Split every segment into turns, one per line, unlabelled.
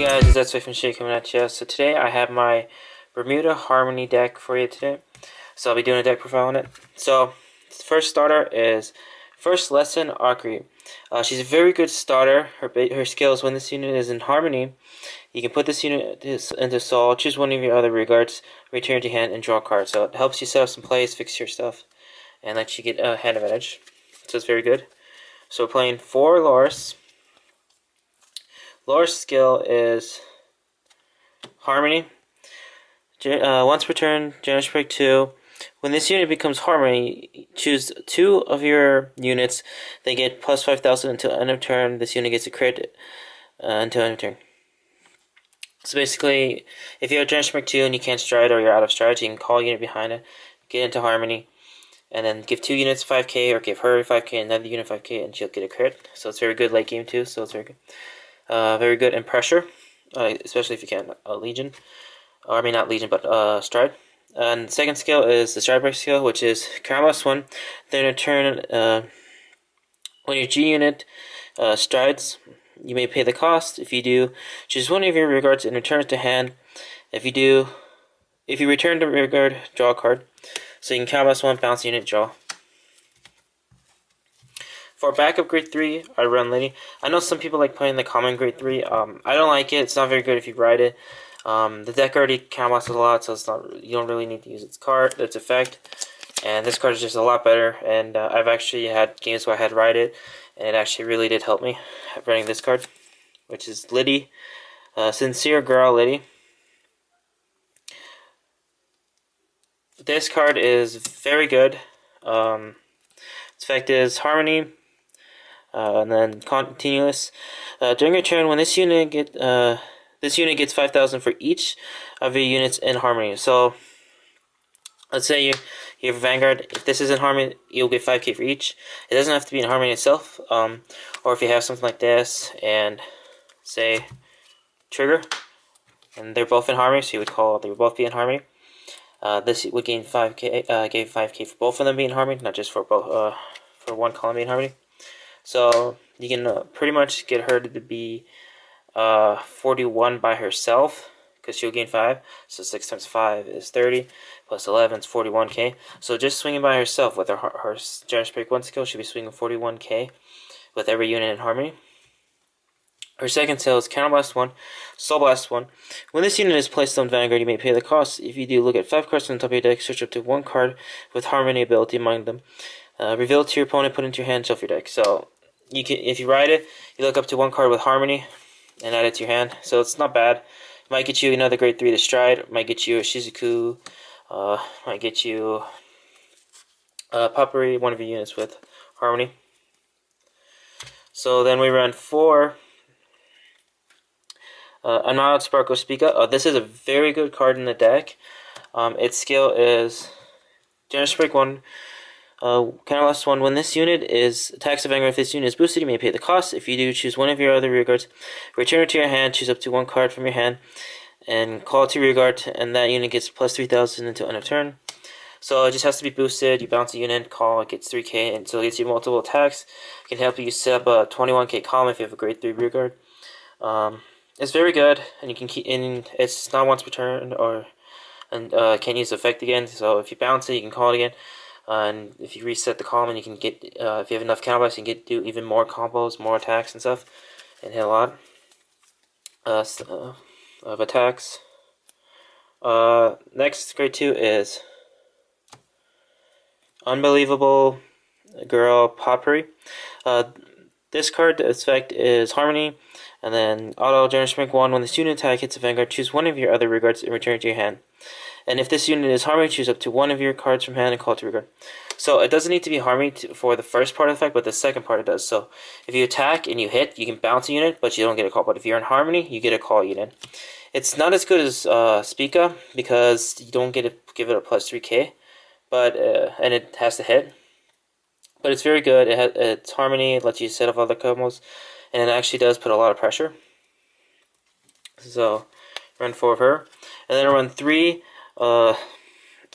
Guys, it's SW from ShiGig coming at you. So today I have my Bermuda Harmony deck for you today. So I'll be doing a deck profile on it. So first starter is First Lesson Archery. She's a very good starter. Her skills when this unit is in Harmony, you can put this unit into Soul, choose one of your other regards, return to hand, and draw a card. So it helps you set up some plays, fix your stuff, and let you get a hand advantage. So it's very good. So we're playing 4 Lauris. Lauris' skill is Harmony. Once per turn, Generous Break 2. When this unit becomes Harmony, choose 2 of your units. They get plus 5,000 until end of turn. This unit gets a crit until end of turn. So basically, if you have Generous Break 2 and you can't stride or you're out of stride, you can call a unit behind it, get into Harmony, and then give 2 units 5k or give her 5k and another unit 5k and she'll get a crit. So it's very good late game too, so it's very good. Very good in pressure, especially if you can Legion. Or I mean not Legion, but Stride. And the second skill is the Stride Break skill, which is Caramel's one. Then in turn, when your G unit strides, you may pay the cost. If you do, choose one of your regards and return it to hand. If you return the regard, draw a card. So you can Caramel's one, bounce unit, draw. For backup grade 3, I run Lady. I know some people like playing the common grade 3. I don't like it. It's not very good if you ride it. The deck already counterblocks a lot, so it's not. You don't really need to use its effect. And this card is just a lot better. And I've actually had games where I had ride it, and it actually really did help me running this card, which is Liddy, Sincere Girl Liddy. This card is very good. Its effect is Harmony. And then continuous. During your turn, when this unit gets 5,000 for each of your units in Harmony. So let's say you have Vanguard. If this is in Harmony, you'll get 5k for each. It doesn't have to be in Harmony itself. Or if you have something like this and say Trigger, and they're both in Harmony, so you would call they would both be in Harmony. This would gain 5k. Gave 5k for both of them being in Harmony, not just for both for one column being in Harmony. So you can pretty much get her to be 41 by herself, because she'll gain 5. So 6 times 5 is 30, plus 11 is 41k. So just swinging by herself with her Generous Break 1 skill, she'll be swinging 41k with every unit in Harmony. Her second skill is Counterblast 1, Soul Blast 1. When this unit is placed on Vanguard, you may pay the cost. If you do, look at 5 cards on the top of your deck, search up to 1 card with Harmony ability among them. Reveal it to your opponent, put it into your hand, shuffle your deck. So you can, if you ride it, you look up to 1 card with Harmony and add it to your hand. So it's not bad. It might get you another grade 3 to stride. It might get you a Shizuku. Might get you Puppery, one of your units with Harmony. So then we run 4 Untitled Sparkle Speaker. This is a very good card in the deck. Its skill is Generous Break 1. Last one. When this unit attacks the Vanguard, if this unit is boosted, you may pay the cost. If you do, choose one of your other rearguards, return it to your hand, choose up to 1 card from your hand, and call it to rearguard, and that unit gets plus 3,000 until end of turn. So it just has to be boosted. You bounce a unit, call, it gets 3k, and so it gets you multiple attacks. It can help you set up a 21k column if you have a grade 3 rearguard. It's very good, and you can keep in. It's not once per turn, and can't use the effect again. So if you bounce it, you can call it again. And if you reset the column, you can get, if you have enough counterblasts, you can do even more combos, more attacks and stuff, and hit a lot of attacks. Next, grade 2 is Unbelievable Girl Puppery. This card, its effect is Harmony, and then Auto Generous Break 1. When this unit attack hits a Vanguard, choose one of your other regards and return it to your hand. And if this unit is Harmony, choose up to 1 of your cards from hand and call it to regard. So it doesn't need to be Harmony for the first part of the effect, but the second part it does. So if you attack and you hit, you can bounce a unit, but you don't get a call. But if you're in Harmony, you get a call unit. It's not as good as Speaka, because you don't give it a plus 3k, but and it has to hit. But it's very good. It's Harmony. It lets you set up other combos, and it actually does put a lot of pressure. So run 4 of her, and then run 3.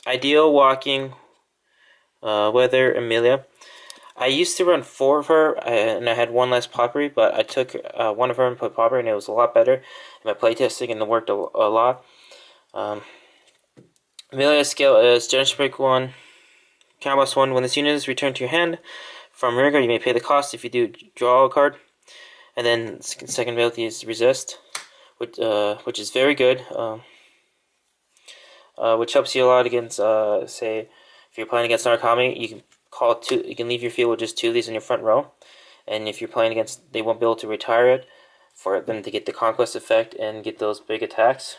Ideal Walking Weather Amelia. I used to run 4 of her, and I had one less Potpourri, but I took one of her and put Potpourri, and it was a lot better in my playtesting, and it worked a lot. Melee skill is Generation Break 1, Counterblast 1. When this unit is returned to your hand from rearguard, you may pay the cost. If you do, draw a card. And then second ability is Resist, which is very good, which helps you a lot against, say, if you're playing against Narukami, you can call 2. You can leave your field with just 2 of these in your front row, and if you're playing against, they won't be able to retire it for them to get the conquest effect and get those big attacks.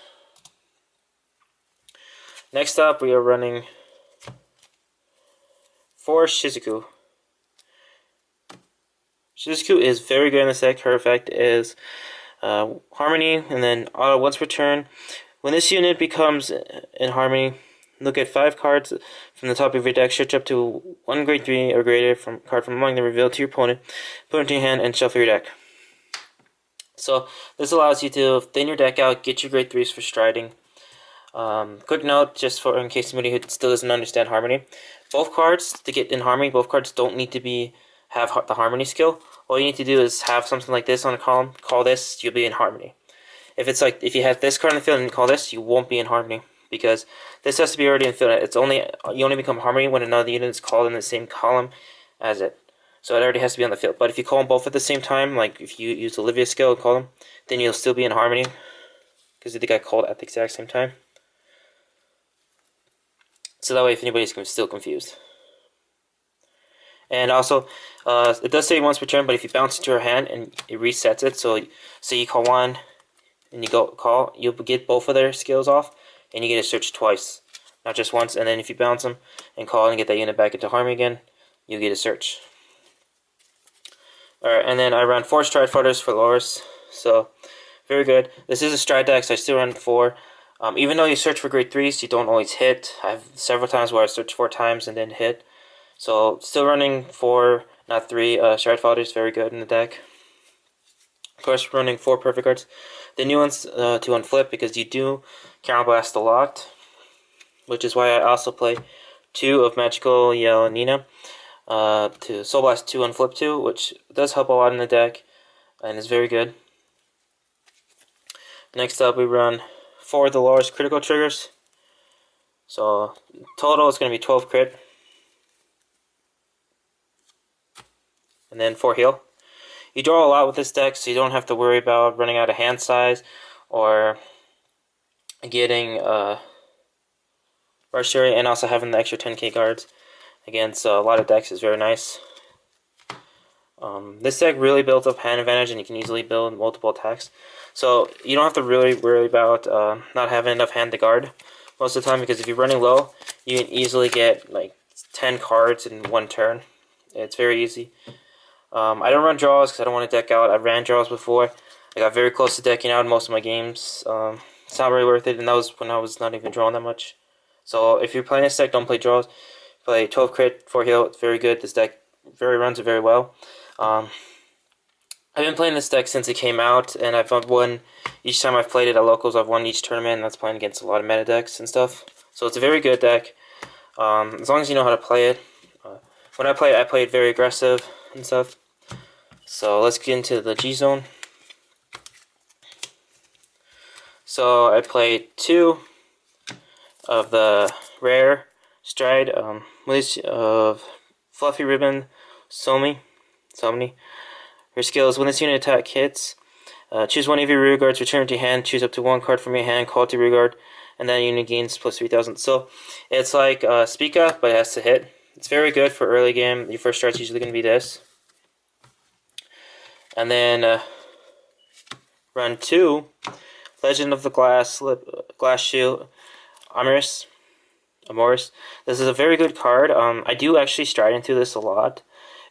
Next up, we are running 4 Shizuku. Shizuku is very good in this deck. Her effect is Harmony, and then auto once per turn. When this unit becomes in Harmony, look at 5 cards from the top of your deck, search up to 1 grade 3 or greater card from among them, reveal to your opponent, put it into your hand, and shuffle your deck. So this allows you to thin your deck out, get your grade 3s for striding. Quick note, just for in case somebody who still doesn't understand Harmony, both cards to get in Harmony, both cards don't need to have the Harmony skill. All you need to do is have something like this on a column, call this, you'll be in Harmony. If it's like, if you have this card in the field and call this, you won't be in Harmony, because this has to be already in the field. You only become Harmony when another unit is called in the same column as it. So it already has to be on the field. But if you call them both at the same time, like if you use Olivia's skill and call them, then you'll still be in Harmony, because they got called at the exact same time. So that way, if anybody's still confused. And also, it does say once per turn, but if you bounce into her hand and it resets it, so say you call 1 and you go call, you'll get both of their skills off, and you get to search twice, not just once. And then if you bounce them and call and get that unit back into Harmony again, you get a search. Alright, and then I run 4 Stride Fighters for Lauris, so very good. This is a Stride deck, so I still run 4. Even though you search for grade 3s, you don't always hit. I have several times where I search 4 times and then hit. So still running 4, not 3 Stride Fighters, very good in the deck. Of course, running 4 perfect cards. The new ones to unflip, because you do counterblast a lot, which is why I also play 2 of Magical Yell Nina to Soul Blast 2 unflip 2, which does help a lot in the deck and is very good. Next up, we run 4 of the Lauris critical triggers. So total is going to be 12 crit, and then 4 heal. You draw a lot with this deck, so you don't have to worry about running out of hand size or getting Archery, and also having the extra 10k guards against a lot of decks is very nice. This deck really builds up hand advantage, and you can easily build multiple attacks. So you don't have to really worry about not having enough hand to guard most of the time, because if you're running low, you can easily get like 10 cards in 1 turn. It's very easy. I don't run draws because I don't want to deck out. I ran draws before. I got very close to decking out in most of my games. It's not really worth it, and that was when I was not even drawing that much. So if you're playing this deck, don't play draws. Play 12 crit, 4 heal. It's very good. This deck runs it very well. I've been playing this deck since it came out, and I've won each time I've played it at locals. I've won each tournament, and that's playing against a lot of meta decks and stuff. So it's a very good deck, as long as you know how to play it. When I play it very aggressive and stuff. So let's get into the G zone. So I played 2 of the rare Stride, of Fluffy Ribbon Somni. Her skill is when this unit attack hits, choose 1 of your rear guards, return it to your hand, choose up to 1 card from your hand, call it to rear guard, and that unit gains plus 3000. So it's like Speaka, but it has to hit. It's very good for early game. Your first strike's usually going to be this. And then run 2 Legend of the Glass Shield Amoris. This is a very good card. I do actually stride into this a lot.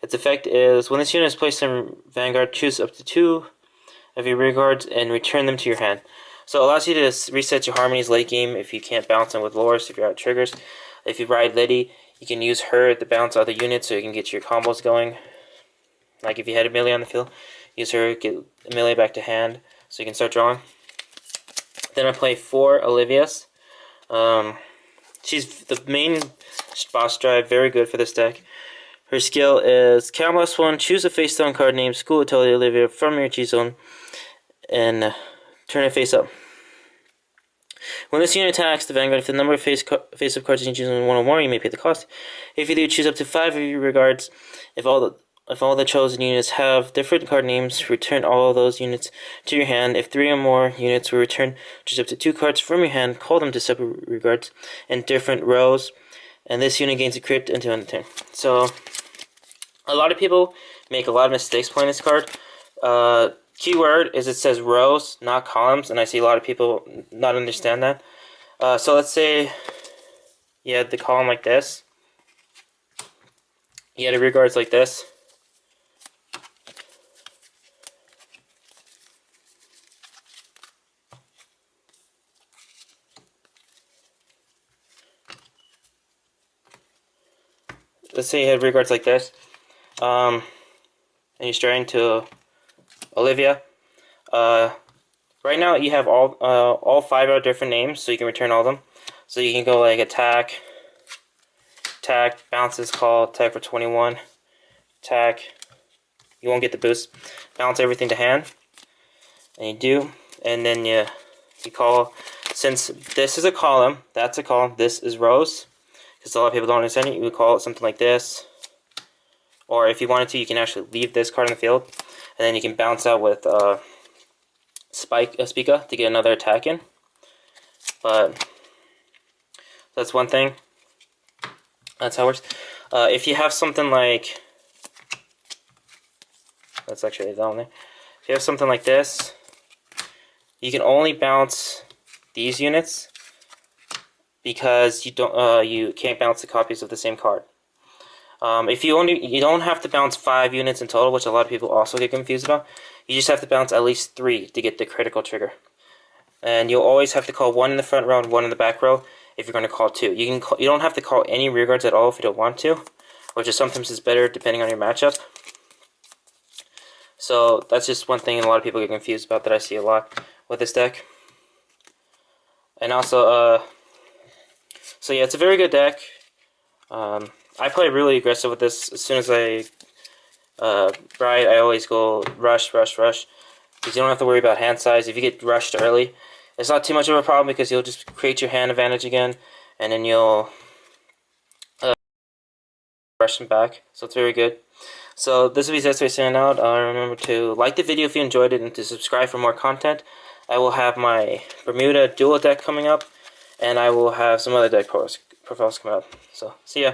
Its effect is when this unit is placed in Vanguard, choose up to 2 of your rear guards and return them to your hand. So it allows you to reset your harmonies late game if you can't bounce them with Lauris, if you're out of triggers. If you ride Liddy, you can use her to bounce other units so you can get your combos going. Like if you had a melee on the field, use her, get a melee back to hand so you can start drawing. Then I play 4 Olivia's. She's the main boss drive, very good for this deck. Her skill is Cow+1. Choose a face down card named School Atelier Olivia from your G zone and turn it face up. When this unit attacks the Vanguard, if the number of face-up cards in your G zone is 1 or more, you may pay the cost. If you do, choose up to 5 of your regards. If all the chosen units have different card names, return all of those units to your hand. If 3 or more units were returned, choose up to 2 cards from your hand, call them to separate regards in different rows, and this unit gains a crit until end of turn. So, a lot of people make a lot of mistakes playing this card. Keyword is it says rows, not columns, and I see a lot of people not understand that. So let's say you had the column like this. You had a regards like this. Let's say you had regards like this. And you're starting to Olivia. Right now you have all 5 are different names, so you can return all of them. So you can go like attack, bounces, call, attack for 21, attack. You won't get the boost. Bounce everything to hand, and you do, and then you call. Since this is a column, that's a column. This is rows, because a lot of people don't understand it. You would call it something like this, or if you wanted to, you can actually leave this card in the field. And then you can bounce out with Spica to get another attack in. But that's one thing. That's how it works. If you have something like, that's actually down there. If you have something like this, you can only bounce these units because you can't bounce the copies of the same card. If you don't have to bounce 5 units in total, which a lot of people also get confused about. You just have to bounce at least 3 to get the critical trigger, and you'll always have to call 1 in the front row and 1 in the back row if you're going to call 2. You don't have to call any rearguards at all if you don't want to, which is sometimes is better depending on your matchup. So that's just one thing a lot of people get confused about that I see a lot with this deck. And also, so yeah, it's a very good deck. I play really aggressive with this. As soon as I ride, I always go rush, because you don't have to worry about hand size. If you get rushed early, it's not too much of a problem because you'll just create your hand advantage again, and then you'll rush them back. So it's very good. So this will be Zetsu signing out. Remember to like the video if you enjoyed it and to subscribe for more content. I will have my Bermuda dual deck coming up, and I will have some other deck profiles coming up. So see ya.